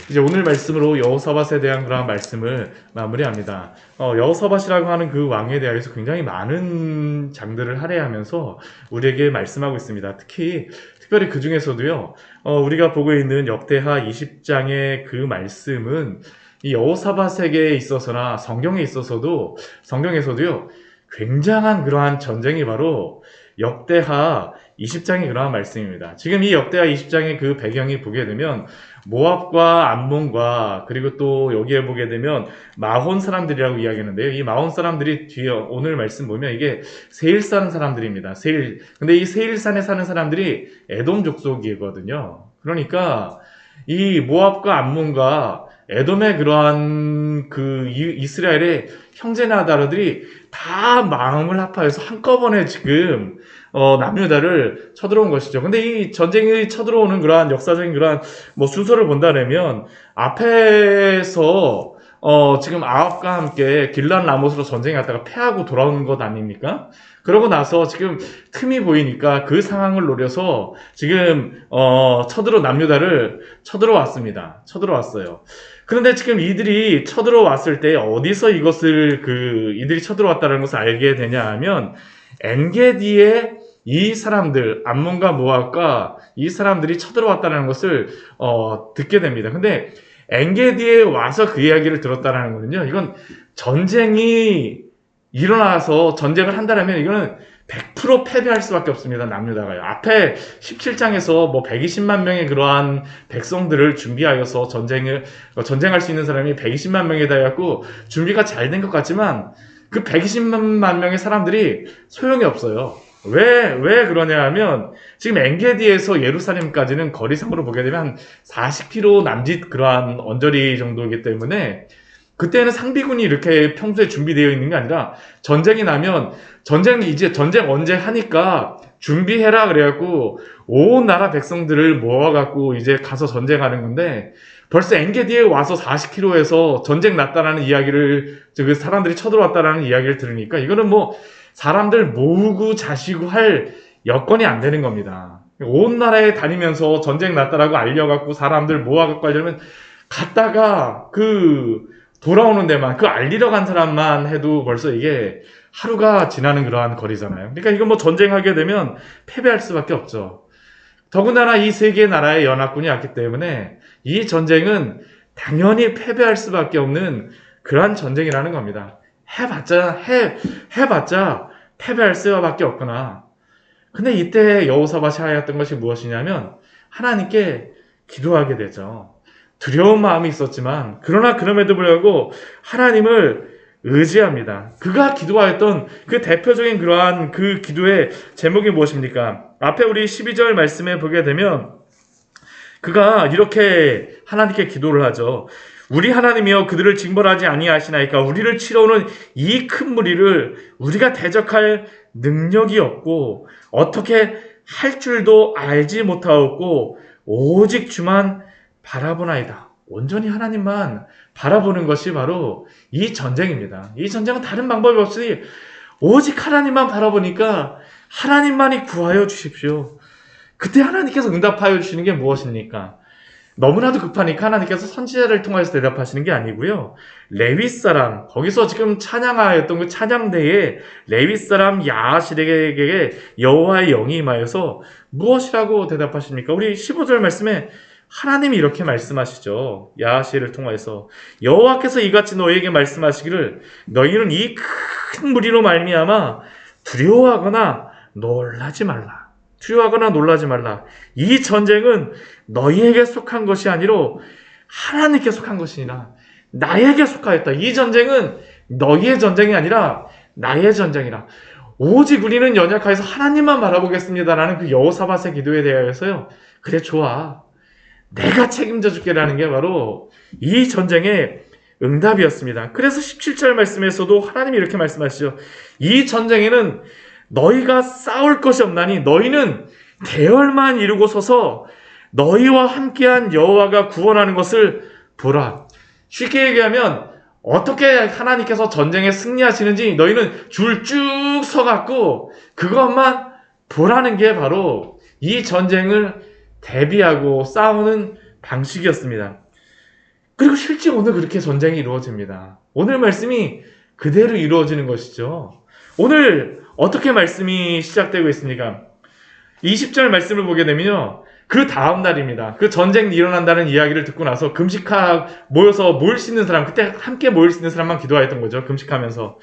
이제 오늘 말씀으로 여호사밧에 대한 그런 말씀을 마무리합니다. 여호사밧이라고 하는 그 왕에 대해서 굉장히 많은 장들을 할애하면서 우리에게 말씀하고 있습니다. 특별히 그 중에서도요, 우리가 보고 있는 역대하 20장의 그 말씀은 이 여호사밧에게 있어서나 성경에서도요, 굉장한 그러한 전쟁이 바로 역대하 20장의 그러한 말씀입니다. 지금 이 역대하 20장의 그 배경이 보게 되면 모압과 암몬과 그리고 또 여기에 보게 되면 마혼 사람들이라고 이야기하는데요. 이 마혼 사람들이 뒤에 오늘 말씀 보면 이게 세일 사는 사람들입니다. 근데 이 세일산에 사는 사람들이 에돔 족속이거든요. 그러니까 이 모압과 암몬과 에돔의 그러한 그 이스라엘의 형제 나라들이 다 마음을 합하여서 한꺼번에 지금 남유다를 쳐들어온 것이죠. 근데 이 전쟁이 쳐들어오는 그러한 역사적인 그러한 순서를 본다면 앞에서 지금 아합과 함께 길란 라못으로 전쟁에 갔다가 패하고 돌아오는 것 아닙니까? 그러고 나서 지금 틈이 보이니까 그 상황을 노려서 지금 남유다를 쳐들어왔습니다. 쳐들어왔어요. 그런데 지금 이들이 쳐들어왔을 때 어디서 이들이 쳐들어왔다는 것을 알게 되냐 하면 엔게디에 이 사람들, 암몬과 모압과 이 사람들이 쳐들어왔다는 것을 듣게 됩니다. 근데 엔게디에 와서 그 이야기를 들었다는 거는요, 이건 전쟁이 일어나서 전쟁을 한다면 이거는 100% 패배할 수밖에 없습니다. 남유다가요. 앞에 17장에서 120만 명의 그러한 백성들을 준비하여서 전쟁할 수 있는 사람이 120만 명이다 해갖고 준비가 잘 된 것 같지만 그 120만 명의 사람들이 소용이 없어요. 왜 그러냐 하면 지금 엔게디에서 예루살렘까지는 거리상으로 보게 되면 한 40km 남짓 그러한 언저리 정도이기 때문에 그때는 상비군이 이렇게 평소에 준비되어 있는 게 아니라 전쟁이 나면 전쟁 언제 하니까 준비해라 그래갖고 온 나라 백성들을 모아갖고 이제 가서 전쟁하는 건데 벌써 엔게디에 와서 40km에서 전쟁 났다라는 이야기를 그 사람들이 쳐들어왔다라는 이야기를 들으니까 이거는 사람들 모으고 자시고 할 여건이 안 되는 겁니다. 온 나라에 다니면서 전쟁 났다라고 알려갖고 사람들 모아갖고 하려면 갔다가 돌아오는 데만 알리러 간 사람만 해도 벌써 이게 하루가 지나는 그러한 거리잖아요. 그러니까 이거 전쟁하게 되면 패배할 수밖에 없죠. 더군다나 이 세 개의 나라의 연합군이 왔기 때문에 이 전쟁은 당연히 패배할 수밖에 없는 그러한 전쟁이라는 겁니다. 해봤자 패배할 수밖에 없구나. 근데 이때 여호사밧이 하였던 것이 무엇이냐면 하나님께 기도하게 되죠. 두려운 마음이 있었지만 그러나 그럼에도 불구하고 하나님을 의지합니다. 그가 기도하였던 그 대표적인 그러한 그 기도의 제목이 무엇입니까? 앞에 우리 12절 말씀에 보게 되면 그가 이렇게 하나님께 기도를 하죠. 우리 하나님이여 그들을 징벌하지 아니하시나이까. 우리를 치러오는 이 큰 무리를 우리가 대적할 능력이 없고 어떻게 할 줄도 알지 못하였고 오직 주만 바라보나이다. 온전히 하나님만 바라보는 것이 바로 이 전쟁입니다. 이 전쟁은 다른 방법이 없으니 오직 하나님만 바라보니까 하나님만이 구하여 주십시오. 그때 하나님께서 응답하여 주시는 게 무엇입니까? 너무나도 급하니까 하나님께서 선지자를 통해서 대답하시는 게 아니고요. 레위 사람, 거기서 지금 찬양하였던 그 찬양대에 레위 사람 야하실에게 여호와의 영이 임하여서 무엇이라고 대답하십니까? 우리 15절 말씀에 하나님이 이렇게 말씀하시죠. 야하실을 통해서 여호와께서 이같이 너희에게 말씀하시기를 너희는 이 큰 무리로 말미암아 두려워하거나 놀라지 말라. 이 전쟁은 너희에게 속한 것이 아니로 하나님께 속한 것이니라. 나에게 속하였다. 이 전쟁은 너희의 전쟁이 아니라 나의 전쟁이라. 오직 우리는 연약하여서 하나님만 바라보겠습니다라는 그 여호사밧의 기도에 대하여서요. 그래 좋아. 내가 책임져 줄게라는 게 바로 이 전쟁의 응답이었습니다. 그래서 17절 말씀에서도 하나님이 이렇게 말씀하시죠. 이 전쟁에는 너희가 싸울 것이 없나니 너희는 대열만 이루고 서서 너희와 함께한 여호와가 구원하는 것을 보라. 쉽게 얘기하면 어떻게 하나님께서 전쟁에 승리하시는지 너희는 줄 쭉 서갖고 그것만 보라는 게 바로 이 전쟁을 대비하고 싸우는 방식이었습니다. 그리고 실제 오늘 그렇게 전쟁이 이루어집니다. 오늘 말씀이 그대로 이루어지는 것이죠. 오늘 어떻게 말씀이 시작되고 있습니까? 20절 말씀을 보게 되면요. 그 다음 날입니다. 그 전쟁이 일어난다는 이야기를 듣고 나서 모여서 모일 수 있는 사람, 그때 함께 모일 수 있는 사람만 기도하였던 거죠. 금식하면서.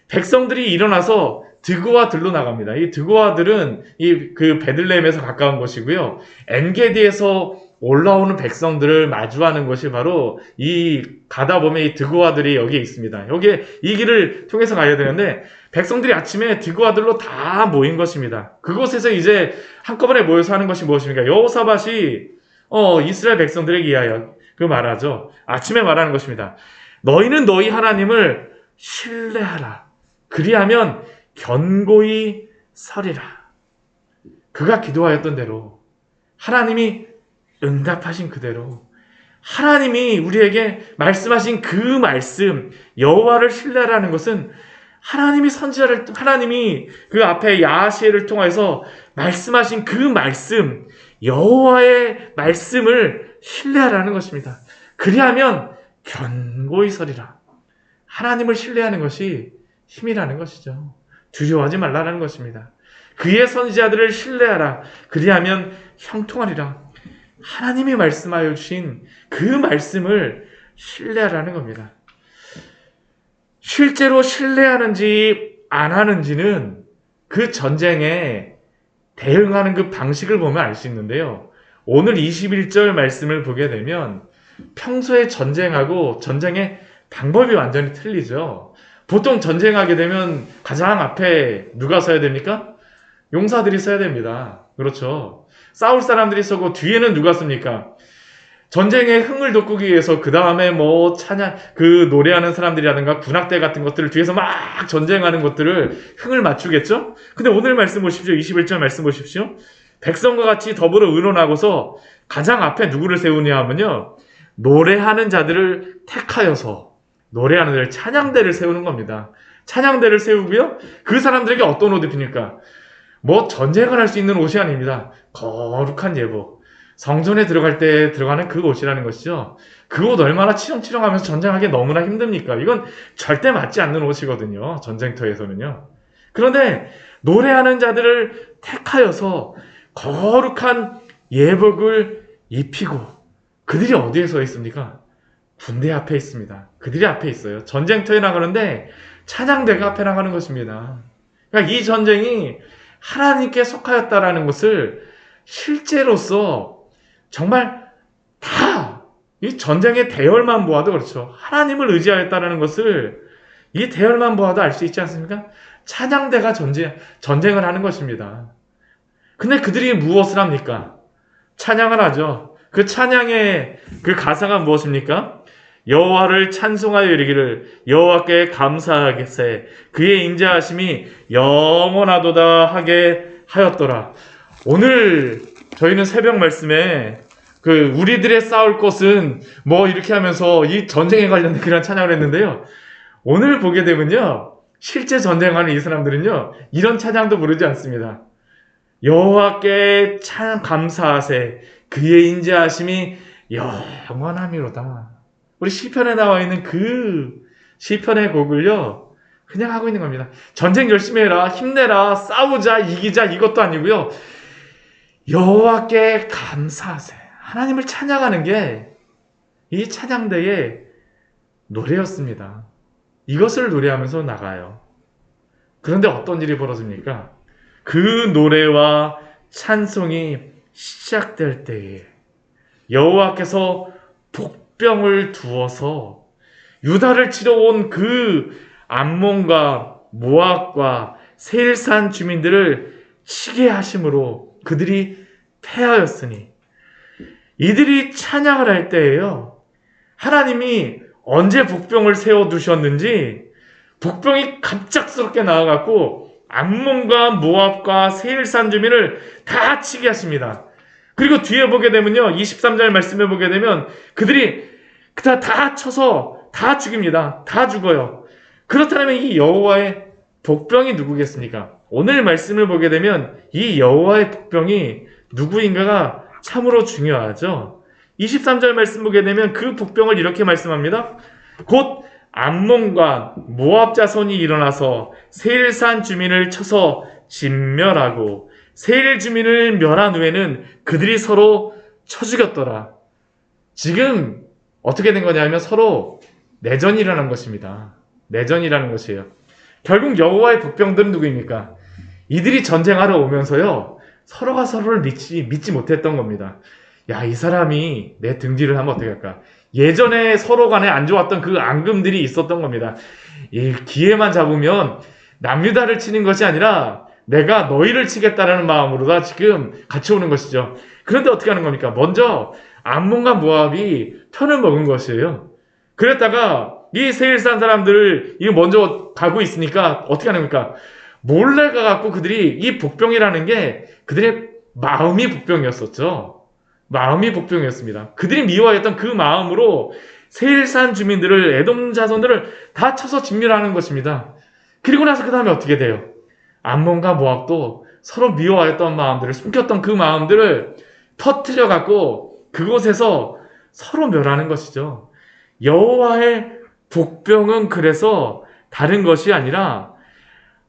백성들이 일어나서 드고와 들로 나갑니다. 이 드고와들은 그 베들레헴에서 가까운 곳이고요. 엔게디에서 올라오는 백성들을 마주하는 것이 바로 가다 보면 이 드고와들이 여기에 있습니다. 여기에 이 길을 통해서 가야 되는데 백성들이 아침에 드고와들로 다 모인 것입니다. 그곳에서 이제 한꺼번에 모여서 하는 것이 무엇입니까? 여호사밧이 이스라엘 백성들에게 이하여 말하죠. 아침에 말하는 것입니다. 너희는 너희 하나님을 신뢰하라. 그리하면 견고히 서리라. 그가 기도하였던 대로 하나님이 응답하신 그대로 하나님이 우리에게 말씀하신 그 말씀, 여호와를 신뢰하라는 것은 하나님이 그 앞에 야시엘을 통해서 말씀하신 그 말씀, 여호와의 말씀을 신뢰하라는 것입니다. 그리하면 견고히 서리라. 하나님을 신뢰하는 것이 힘이라는 것이죠. 두려워하지 말라는 것입니다. 그의 선지자들을 신뢰하라. 그리하면 형통하리라. 하나님이 말씀하여 주신 그 말씀을 신뢰하라는 겁니다. 실제로 신뢰하는지 안 하는지는 그 전쟁에 대응하는 그 방식을 보면 알 수 있는데요. 오늘 21절 말씀을 보게 되면 평소에 전쟁하고 전쟁의 방법이 완전히 틀리죠. 보통 전쟁하게 되면 가장 앞에 누가 서야 됩니까? 용사들이 서야 됩니다. 그렇죠. 싸울 사람들이 서고 뒤에는 누가 섭니까? 전쟁의 흥을 돋구기 위해서 그 다음에 찬양, 노래하는 사람들이라든가 군악대 같은 것들을 뒤에서 막 전쟁하는 것들을 흥을 맞추겠죠? 근데 오늘 말씀 보십시오. 21절 말씀 보십시오. 백성과 같이 더불어 의논하고서 가장 앞에 누구를 세우냐 하면요. 노래하는 자들을 택하여서 노래하는 자들, 찬양대를 세우는 겁니다. 찬양대를 세우고요. 그 사람들에게 어떤 옷을 입힙니까? 전쟁을 할 수 있는 옷이 아닙니다. 거룩한 예복. 성전에 들어갈 때 들어가는 그 옷이라는 것이죠. 그 옷 얼마나 치렁치렁하면서 전쟁하기 너무나 힘듭니까? 이건 절대 맞지 않는 옷이거든요. 전쟁터에서는요. 그런데 노래하는 자들을 택하여서 거룩한 예복을 입히고 그들이 어디에 서 있습니까? 군대 앞에 있습니다. 그들이 앞에 있어요. 전쟁터에 나가는데 찬양대가 앞에 나가는 것입니다. 그러니까 이 전쟁이 하나님께 속하였다라는 것을 실제로서 정말 다 이 전쟁의 대열만 보아도 그렇죠. 하나님을 의지하였다라는 것을 이 대열만 보아도 알 수 있지 않습니까? 찬양대가 전쟁을 하는 것입니다. 근데 그들이 무엇을 합니까? 찬양을 하죠. 그 찬양의 그 가사가 무엇입니까? 여호와를 찬송하여 이르기를 여호와께 감사하겠세 그의 인자하심이 영원하도다 하게 하였더라. 오늘 저희는 새벽 말씀에 우리들의 싸울 것은 이렇게 하면서 이 전쟁에 관련된 그런 찬양을 했는데요. 오늘 보게 되면요. 실제 전쟁하는 이 사람들은요. 이런 찬양도 부르지 않습니다. 여호와께 감사하세 그의 인자하심이 영원함이로다. 우리 시편에 나와 있는 그 시편의 곡을요. 그냥 하고 있는 겁니다. 전쟁 열심히 해라. 힘내라. 싸우자. 이기자. 이것도 아니고요. 여호와께 감사하세. 하나님을 찬양하는 게 이 찬양대의 노래였습니다. 이것을 노래하면서 나가요. 그런데 어떤 일이 벌어집니까? 그 노래와 찬송이 시작될 때에 여호와께서 복병을 두어서 유다를 치러 온 그 암몬과 모압과 세일산 주민들을 치게 하심으로 그들이 패하였으니 이들이 찬양을 할 때에요. 하나님이 언제 복병을 세워두셨는지 복병이 갑작스럽게 나와갖고 암몬과 모압과 세일산 주민을 다 치게 하십니다. 그리고 뒤에 보게 되면요. 23절 말씀에 보게 되면 그들이 다 쳐서 다 죽입니다. 다 죽어요. 그렇다면 이 여호와의 복병이 누구겠습니까? 오늘 말씀을 보게 되면 이 여호와의 복병이 누구인가가 참으로 중요하죠. 23절 말씀 보게 되면 그 복병을 이렇게 말씀합니다. 곧 암몬과 모압 자손이 일어나서 세일산 주민을 쳐서 진멸하고 세일 주민을 멸한 후에는 그들이 서로 쳐 죽였더라. 지금 어떻게 된 거냐면 서로 내전이 일어난 것입니다. 내전이라는 것이에요. 결국 여호와의 복병들은 누구입니까? 이들이 전쟁하러 오면서요, 서로가 서로를 믿지 못했던 겁니다. 야, 이 사람이 내 등 뒤를 하면 어떻게 할까? 예전에 서로 간에 안 좋았던 그 앙금들이 있었던 겁니다. 이 기회만 잡으면 남유다를 치는 것이 아니라 내가 너희를 치겠다라는 마음으로다 지금 같이 오는 것이죠. 그런데 어떻게 하는 겁니까? 먼저 암몬과 모압이 편을 먹은 것이에요. 그랬다가 이 세일산 사람들을 이거 먼저 가고 있으니까 어떻게 하는 겁니까? 몰래 가갖고 그들이 이 복병이라는 게 그들의 마음이 복병이었었죠. 마음이 복병이었습니다. 그들이 미워했던 그 마음으로 세일산 주민들을, 에돔 자손들을 다 쳐서 진멸하는 것입니다. 그리고 나서 그 다음에 어떻게 돼요? 암몬과 모압도 서로 미워했던 마음들을, 숨겼던 그 마음들을 터뜨려갖고 그곳에서 서로 멸하는 것이죠. 여호와의 복병은 그래서 다른 것이 아니라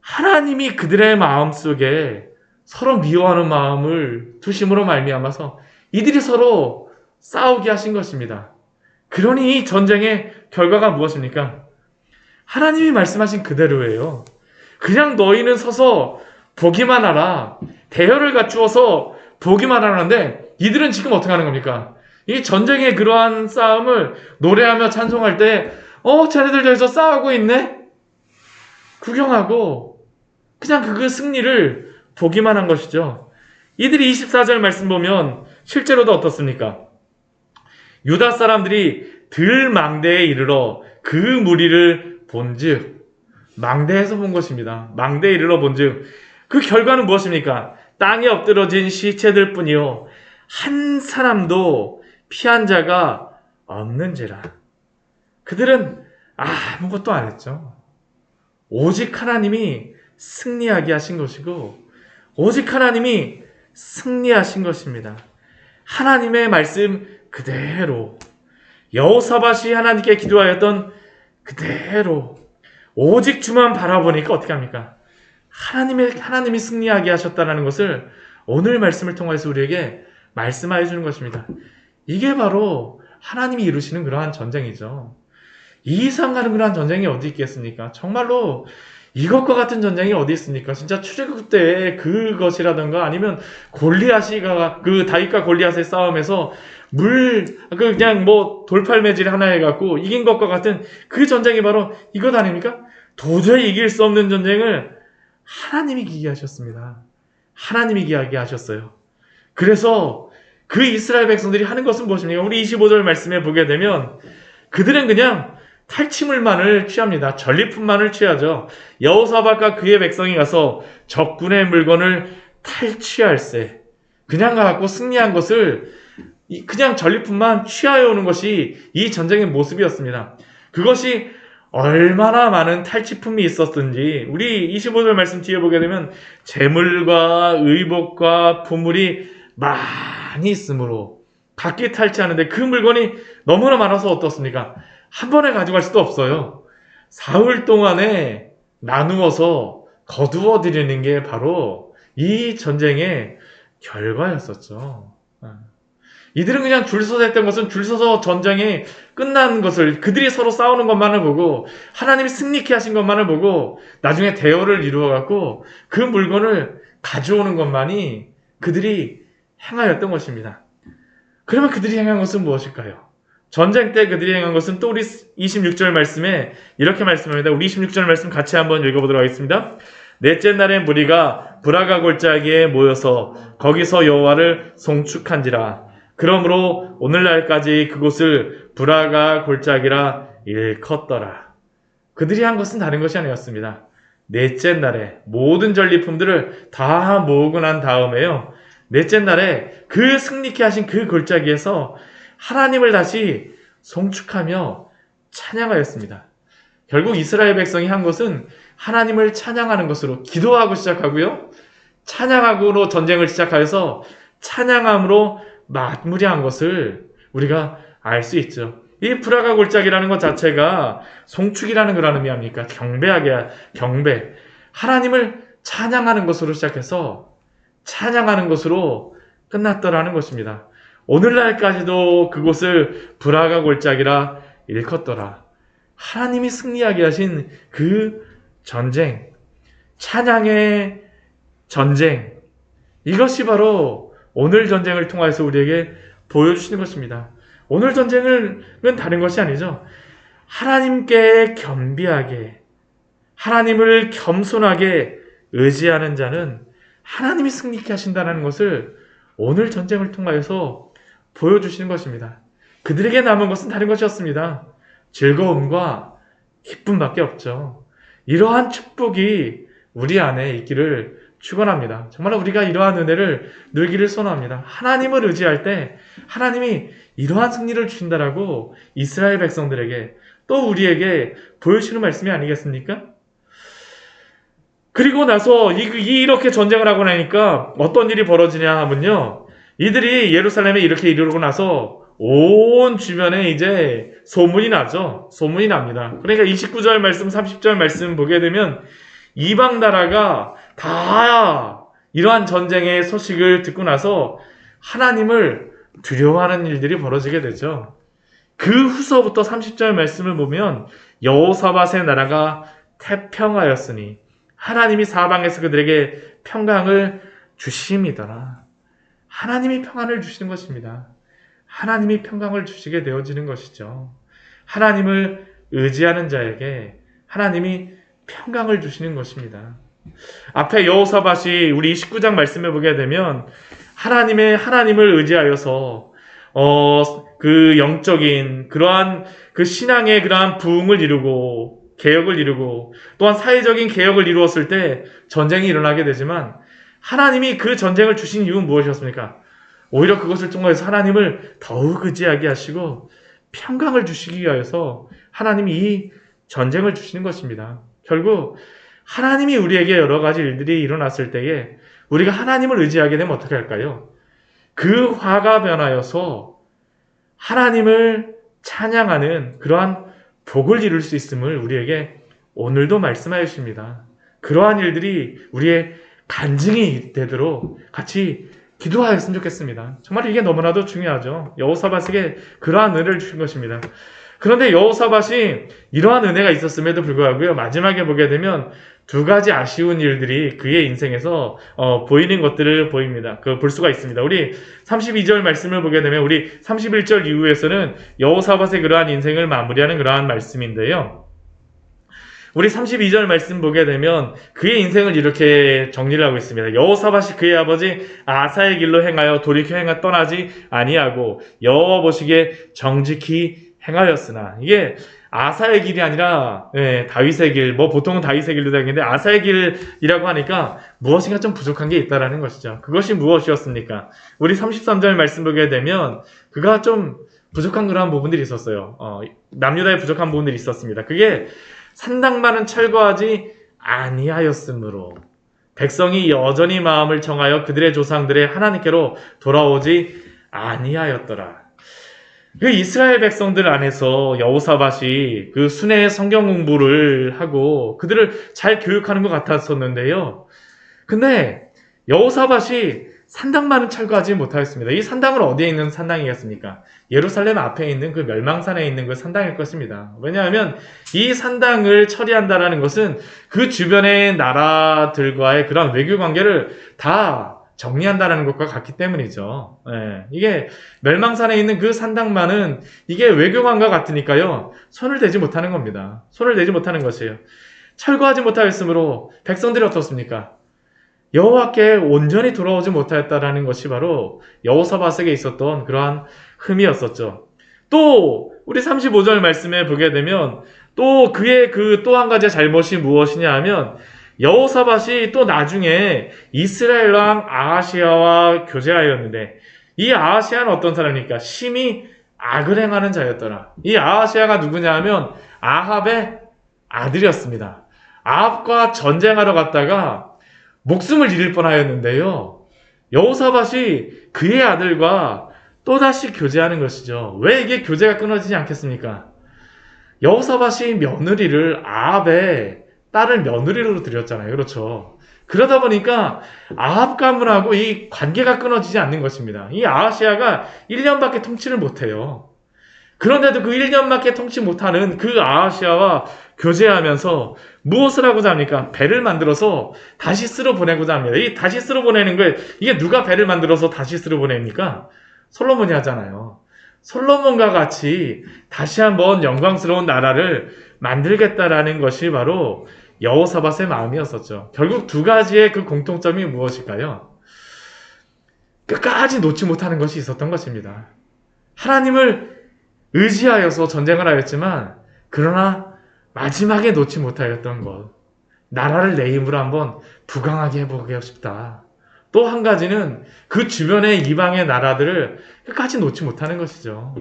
하나님이 그들의 마음속에 서로 미워하는 마음을 두심으로 말미암아서 이들이 서로 싸우게 하신 것입니다. 그러니 이 전쟁의 결과가 무엇입니까? 하나님이 말씀하신 그대로예요. 그냥 너희는 서서 보기만 하라. 대열을 갖추어서 보기만 하는데 이들은 지금 어떻게 하는 겁니까? 이 전쟁의 그러한 싸움을 노래하며 찬송할 때 쟤네들 저기서 싸우고 있네? 구경하고 그냥 그 승리를 보기만 한 것이죠. 이들이 24절 말씀 보면 실제로도 어떻습니까? 유다 사람들이 들망대에 이르러 그 무리를 본즉, 망대에서 본 것입니다. 망대에 이르러 본즉 그 결과는 무엇입니까? 땅에 엎드러진 시체들 뿐이요 한 사람도 피한 자가 없는지라. 그들은 아무것도 안 했죠. 오직 하나님이 승리하게 하신 것이고 오직 하나님이 승리하신 것입니다. 하나님의 말씀 그대로, 여호사밧이 하나님께 기도하였던 그대로 오직 주만 바라보니까 어떻게 합니까? 하나님이 승리하게 하셨다는 것을 오늘 말씀을 통해서 우리에게 말씀하여 주는 것입니다. 이게 바로 하나님이 이루시는 그러한 전쟁이죠. 이 이상 가는 그러한 전쟁이 어디 있겠습니까? 정말로 이것과 같은 전쟁이 어디 있습니까? 진짜 출애굽 때의 그것이라든가 아니면 골리앗이가 그 다윗과 골리앗의 싸움에서 그냥 돌팔매질 하나 해갖고 이긴 것과 같은 그 전쟁이 바로 이것 아닙니까? 도저히 이길 수 없는 전쟁을 하나님이 이기게 하셨습니다. 하나님이 이기게 하셨어요. 그래서 그 이스라엘 백성들이 하는 것은 무엇입니까? 우리 25절 말씀에 보게 되면 그들은 그냥 탈취물만을 취합니다. 전리품만을 취하죠. 여호사밧과 그의 백성이 가서 적군의 물건을 탈취할세. 그냥 가갖고 승리한 것을 그냥 전리품만 취하여 오는 것이 이 전쟁의 모습이었습니다. 그것이 얼마나 많은 탈취품이 있었든지 우리 25절 말씀 뒤에 보게 되면 재물과 의복과 보물이 많이 있으므로 각기 탈취하는데 그 물건이 너무나 많아서 어떻습니까? 한 번에 가져갈 수도 없어요. 사흘 동안에 나누어서 거두어 드리는 게 바로 이 전쟁의 결과였었죠. 이들은 그냥 줄 서서 했던 것은 줄 서서 전쟁이 끝난 것을 그들이 서로 싸우는 것만을 보고 하나님이 승리케 하신 것만을 보고 나중에 대열을 이루어갖고 그 물건을 가져오는 것만이 그들이 행하였던 것입니다. 그러면 그들이 행한 것은 무엇일까요? 전쟁 때 그들이 행한 것은 또 우리 26절 말씀에 이렇게 말씀합니다. 우리 26절 말씀 같이 한번 읽어보도록 하겠습니다. 넷째 날에 무리가 브라가 골짜기에 모여서 거기서 여호와를 송축한지라. 그러므로 오늘날까지 그곳을 브라가 골짜기라 일컫더라. 그들이 한 것은 다른 것이 아니었습니다. 넷째 날에 모든 전리품들을 다 모으고 난 다음에요. 넷째 날에 그 승리케 하신 그 골짜기에서 하나님을 다시 송축하며 찬양하였습니다. 결국 이스라엘 백성이 한 것은 하나님을 찬양하는 것으로 기도하고 시작하고요. 찬양하고로 전쟁을 시작하여서 찬양함으로 마무리한 것을 우리가 알 수 있죠. 이 브라가 골짜기라는 것 자체가 송축이라는 그런 의미 아닙니까? 경배. 하나님을 찬양하는 것으로 시작해서 찬양하는 것으로 끝났더라는 것입니다. 오늘날까지도 그곳을 브라가 골짜기라 일컫더라. 하나님이 승리하게 하신 그 전쟁, 찬양의 전쟁, 이것이 바로 오늘 전쟁을 통해서 우리에게 보여주시는 것입니다. 오늘 전쟁은 다른 것이 아니죠. 하나님께 겸비하게, 하나님을 겸손하게 의지하는 자는 하나님이 승리케 하신다는 것을 오늘 전쟁을 통하여서 보여주시는 것입니다. 그들에게 남은 것은 다른 것이었습니다. 즐거움과 기쁨밖에 없죠. 이러한 축복이 우리 안에 있기를 축원합니다. 정말 우리가 이러한 은혜를 누리기를 소원합니다. 하나님을 의지할 때 하나님이 이러한 승리를 주신다라고 이스라엘 백성들에게 또 우리에게 보여주시는 말씀이 아니겠습니까? 그리고 나서 이렇게 전쟁을 하고 나니까 어떤 일이 벌어지냐 하면요. 이들이 예루살렘에 이렇게 이르고 나서 온 주변에 이제 소문이 나죠. 소문이 납니다. 그러니까 29절 말씀, 30절 말씀 보게 되면 이방 나라가 다 이러한 전쟁의 소식을 듣고 나서 하나님을 두려워하는 일들이 벌어지게 되죠. 그 후서부터 30절 말씀을 보면 여호사밧의 나라가 태평하였으니 하나님이 사방에서 그들에게 평강을 주심이더라. 하나님이 평안을 주시는 것입니다. 하나님이 평강을 주시게 되어지는 것이죠. 하나님을 의지하는 자에게 하나님이 평강을 주시는 것입니다. 앞에 여호사밧이 우리 19장 말씀을 보게 되면 하나님을 의지하여서 그 영적인 그러한 그 신앙의 그러한 부흥을 이루고 개혁을 이루고 또한 사회적인 개혁을 이루었을 때 전쟁이 일어나게 되지만 하나님이 그 전쟁을 주신 이유는 무엇이었습니까? 오히려 그것을 통해서 하나님을 더욱 의지하게 하시고 평강을 주시기 위하여서 하나님이 이 전쟁을 주시는 것입니다. 결국 하나님이 우리에게 여러 가지 일들이 일어났을 때에 우리가 하나님을 의지하게 되면 어떻게 할까요? 그 화가 변하여서 하나님을 찬양하는 그러한 복을 이룰 수 있음을 우리에게 오늘도 말씀하여 주십니다. 그러한 일들이 우리의 간증이 되도록 같이 기도하였으면 좋겠습니다. 정말 이게 너무나도 중요하죠. 여호사밧에게 그러한 은혜를 주신 것입니다. 그런데 여호사밧이 이러한 은혜가 있었음에도 불구하고요. 마지막에 보게 되면 두 가지 아쉬운 일들이 그의 인생에서 보이는 것들을 보입니다. 볼 수가 있습니다. 우리 32절 말씀을 보게 되면 우리 31절 이후에서는 여호사밧의 그러한 인생을 마무리하는 그러한 말씀인데요. 우리 32절 말씀 보게 되면 그의 인생을 이렇게 정리를 하고 있습니다. 여호사밧이 그의 아버지 아사의 길로 행하여 돌이켜 떠나지 아니하고 여호와 보시기에 정직히 행하였으나, 이게 아사의 길이 아니라 다윗의 길, 보통은 다윗의 길로 되는데 아사의 길이라고 하니까 무엇인가 좀 부족한 게 있다라는 것이죠. 그것이 무엇이었습니까? 우리 33절 말씀 보게 되면 그가 좀 부족한 그러한 부분들이 있었어요. 남유다에 부족한 부분들이 있었습니다. 그게 산당만은 철거하지 아니하였으므로 백성이 여전히 마음을 청하여 그들의 조상들의 하나님께로 돌아오지 아니하였더라. 그 이스라엘 백성들 안에서 여호사밧이 그 순회의 성경 공부를 하고 그들을 잘 교육하는 것 같았었는데요. 근데 여호사밧이 산당만은 철거하지 못하였습니다. 이 산당은 어디에 있는 산당이겠습니까? 예루살렘 앞에 있는 그 멸망산에 있는 그 산당일 것입니다. 왜냐하면 이 산당을 처리한다라는 것은 그 주변의 나라들과의 그런 외교 관계를 다 정리한다는 것과 같기 때문이죠. 이게 멸망산에 있는 그 산당만은 이게 외교관과 같으니까요. 손을 대지 못하는 겁니다. 손을 대지 못하는 것이에요. 철거하지 못하였으므로 백성들이 어떻습니까? 여호와께 온전히 돌아오지 못하였다라는 것이 바로 여호사밧에게 있었던 그러한 흠이었었죠. 또 우리 35절 말씀에 보게 되면 또 그의 그 또 한 가지 잘못이 무엇이냐 하면 여호사밧이 또 나중에 이스라엘 왕 아하시아와 교제하였는데 이 아하시아는 어떤 사람입니까? 심히 악을 행하는 자였더라. 이 아하시아가 누구냐 하면 아합의 아들이었습니다. 아합과 전쟁하러 갔다가 목숨을 잃을 뻔하였는데요. 여호사밧이 그의 아들과 또다시 교제하는 것이죠. 왜 이게 교제가 끊어지지 않겠습니까? 여호사밧이 며느리를 아합의 딸을 며느리로 들였잖아요. 그렇죠. 그러다 보니까 아합 가문하고 이 관계가 끊어지지 않는 것입니다. 이 아하시아가 1년밖에 통치를 못해요. 그런데도 그 1년밖에 통치 못하는 그 아하시아와 교제하면서 무엇을 하고자 합니까? 배를 만들어서 다시스로 보내고자 합니다. 이 다시스로 보내는 걸 이게 누가 배를 만들어서 다시스로 보냅니까? 솔로몬이 하잖아요. 솔로몬과 같이 다시 한번 영광스러운 나라를 만들겠다라는 것이 바로 여호사밧의 마음이었었죠. 결국 두 가지의 그 공통점이 무엇일까요? 끝까지 놓지 못하는 것이 있었던 것입니다. 하나님을 의지하여서 전쟁을 하였지만 그러나 마지막에 놓지 못하였던 것. 나라를 내 힘으로 한번 부강하게 해보고 싶다. 또 한 가지는 그 주변의 이방의 나라들을 끝까지 놓지 못하는 것이죠.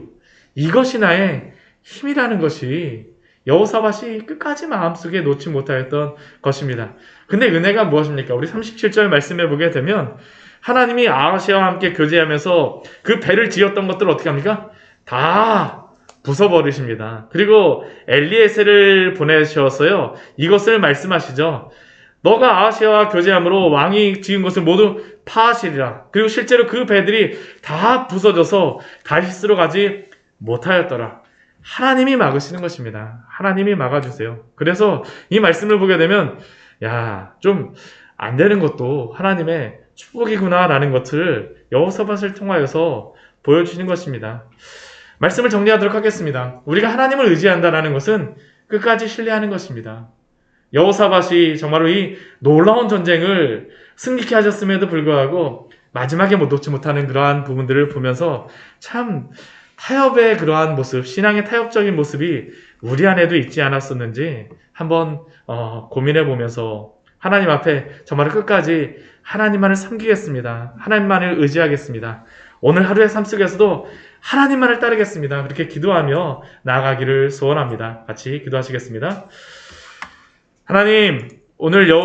이것이 나의 힘이라는 것이 여호사밧이 끝까지 마음속에 놓지 못하였던 것입니다. 근데 은혜가 무엇입니까? 우리 37절 말씀해 보게 되면 하나님이 아하시아와 함께 교제하면서 그 배를 지었던 것들을 어떻게 합니까? 다 부숴버리십니다. 그리고 엘리에셀을 보내셔서요. 이것을 말씀하시죠. 너가 아하시아와 교제함으로 왕이 지은 것을 모두 파하시리라. 그리고 실제로 그 배들이 다 부서져서 다시스로 가지 못하였더라. 하나님이 막으시는 것입니다. 하나님이 막아주세요. 그래서 이 말씀을 보게 되면 좀 안 되는 것도 하나님의 축복이구나라는 것을 여호사밧을 통하여서 보여주시는 것입니다. 말씀을 정리하도록 하겠습니다. 우리가 하나님을 의지한다는 것은 끝까지 신뢰하는 것입니다. 여호사밧이 정말로 이 놀라운 전쟁을 승리케 하셨음에도 불구하고 마지막에 놓지 못하는 그러한 부분들을 보면서 참 타협의 그러한 모습, 신앙의 타협적인 모습이 우리 안에도 있지 않았었는지 한번 고민해 보면서 하나님 앞에 정말 끝까지 하나님만을 섬기겠습니다. 하나님만을 의지하겠습니다. 오늘 하루의 삶 속에서도 하나님만을 따르겠습니다. 그렇게 기도하며 나아가기를 소원합니다. 같이 기도하시겠습니다. 하나님, 오늘 여호사